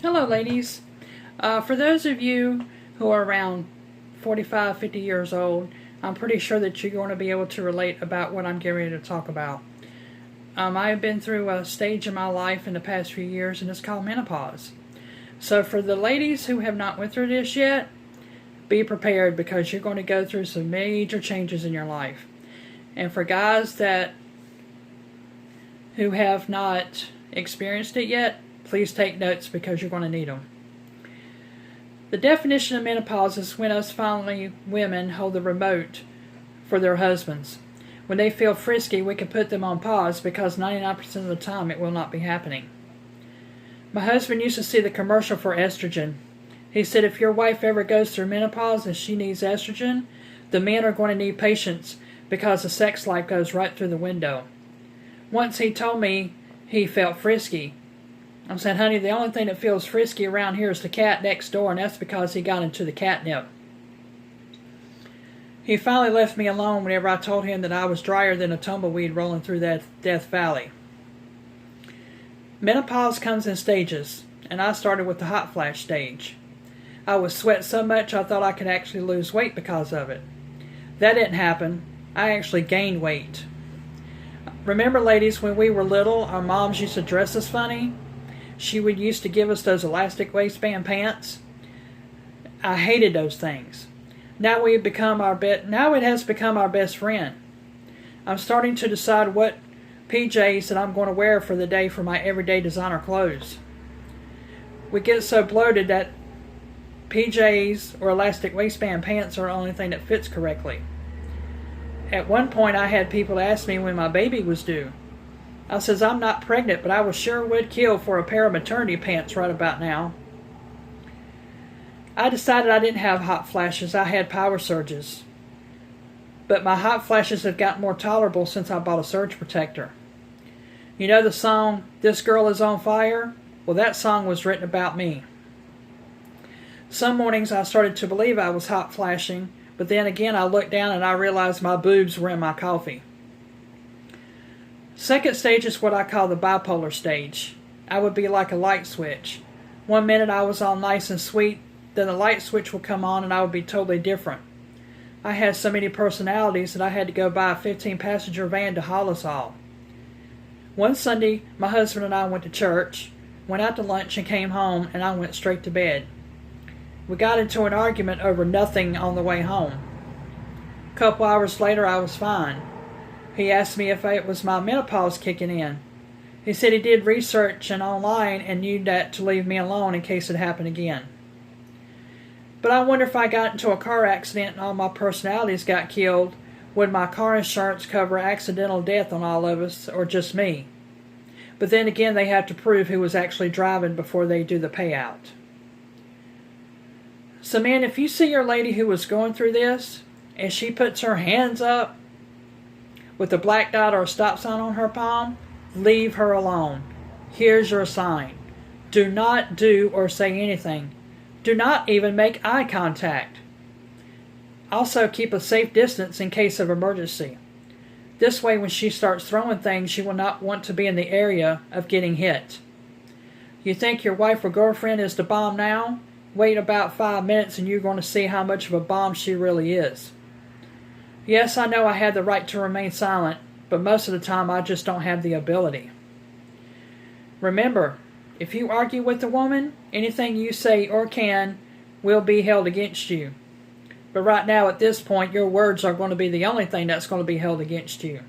Hello, ladies. For those of you who are around 45, 50 years old, I'm pretty sure that you're going to be able to relate about what I'm getting ready to talk about. I've been through a stage in my life in the past few years, and it's called menopause. So for the ladies who have not went through this yet, be prepared because you're going to go through some major changes in your life. And for guys who have not experienced it yet, please take notes because you're going to need them. The definition of menopause is when us women hold the remote for their husbands. When they feel frisky, we can put them on pause because 99% of the time it will not be happening. My husband used to see the commercial for estrogen. He said if your wife ever goes through menopause and she needs estrogen, the men are going to need patience because the sex life goes right through the window. Once he told me he felt frisky. I'm saying, honey, the only thing that feels frisky around here is the cat next door, and that's because he got into the catnip. He finally left me alone whenever I told him that I was drier than a tumbleweed rolling through that Death Valley. Menopause comes in stages, and I started with the hot flash stage. I would sweat so much I thought I could actually lose weight because of it. That didn't happen. I actually gained weight. Remember, ladies, when we were little, our moms used to dress us funny? She would used to give us those elastic waistband pants. I hated those things. Now it has become our best friend. I'm starting to decide what PJs that I'm going to wear for the day for my everyday designer clothes. We get so bloated that PJs or elastic waistband pants are the only thing that fits correctly. At one point I had people ask me when my baby was due. I says, I'm not pregnant, but I sure would kill for a pair of maternity pants right about now. I decided I didn't have hot flashes. I had power surges. But my hot flashes have gotten more tolerable since I bought a surge protector. You know the song, This Girl Is on Fire? Well, that song was written about me. Some mornings I started to believe I was hot flashing, but then again I looked down and I realized my boobs were in my coffee. Second stage is what I call the bipolar stage. I would be like a light switch. One minute I was all nice and sweet, then the light switch would come on and I would be totally different. I had so many personalities that I had to go buy a 15-passenger van to haul us all. One Sunday, my husband and I went to church, went out to lunch and came home, and I went straight to bed. We got into an argument over nothing on the way home. A couple hours later I was fine. He asked me if it was my menopause kicking in. He said he did research and online and knew that to leave me alone in case it happened again. But I wonder if I got into a car accident and all my personalities got killed, would my car insurance cover accidental death on all of us or just me? But then again, they have to prove who was actually driving before they do the payout. So man, if you see your lady who was going through this and she puts her hands up with a black dot or a stop sign on her palm, leave her alone. Here's your sign. Do not do or say anything. Do not even make eye contact. Also, keep a safe distance in case of emergency. This way, when she starts throwing things, you will not want to be in the area of getting hit. You think your wife or girlfriend is the bomb now? Wait about 5 minutes and you're going to see how much of a bomb she really is. Yes, I know I had the right to remain silent, but most of the time I just don't have the ability. Remember, if you argue with a woman, anything you say or can will be held against you. But right now, at this point, your words are going to be the only thing that's going to be held against you.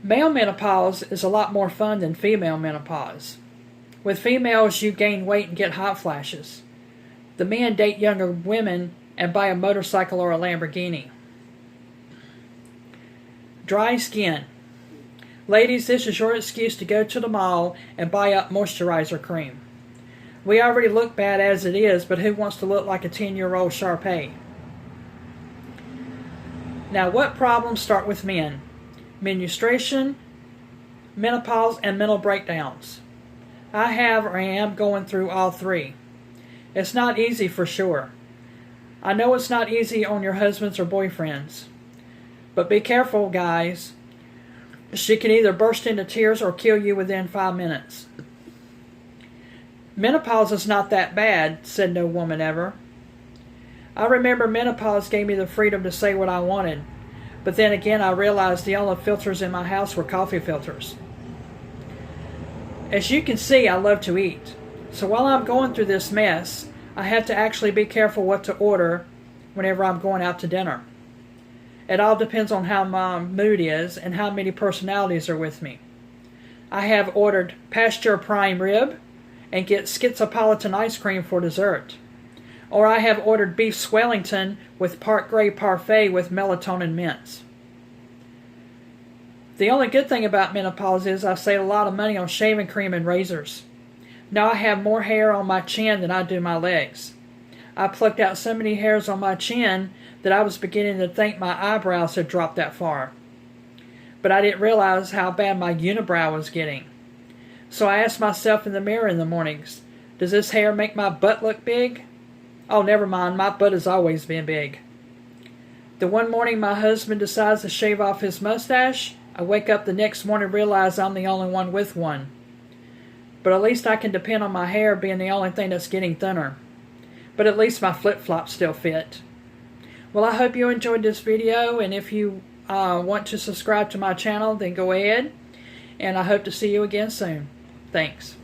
Male menopause is a lot more fun than female menopause. With females, you gain weight and get hot flashes. The men date younger women and buy a motorcycle or a Lamborghini. Dry skin. Ladies, this is your excuse to go to the mall and buy up moisturizer cream. We already look bad as it is, but who wants to look like a 10-year-old Shar-Pei? Now, what problems start with men? Menstruation, menopause, and mental breakdowns. I have or am going through all three. It's not easy for sure. I know it's not easy on your husbands or boyfriends. But be careful, guys. She can either burst into tears or kill you within 5 minutes. Menopause is not that bad, said no woman ever. I remember menopause gave me the freedom to say what I wanted, but then again I realized the only filters in my house were coffee filters. As you can see, I love to eat. So while I'm going through this mess, I have to actually be careful what to order whenever I'm going out to dinner. It all depends on how my mood is and how many personalities are with me. I have ordered pasture prime rib and get schizopolitan ice cream for dessert. Or I have ordered beef Swellington with Park Gray parfait with melatonin mints. The only good thing about menopause is I save a lot of money on shaving cream and razors. Now I have more hair on my chin than I do my legs. I plucked out so many hairs on my chin that I was beginning to think my eyebrows had dropped that far. But I didn't realize how bad my unibrow was getting. So I asked myself in the mirror in the mornings, does this hair make my butt look big? Oh, never mind, my butt has always been big. The one morning my husband decides to shave off his mustache, I wake up the next morning and realize I'm the only one with one. But at least I can depend on my hair being the only thing that's getting thinner. But at least my flip-flops still fit. Well, I hope you enjoyed this video, and if you want to subscribe to my channel, then go ahead. And I hope to see you again soon. Thanks.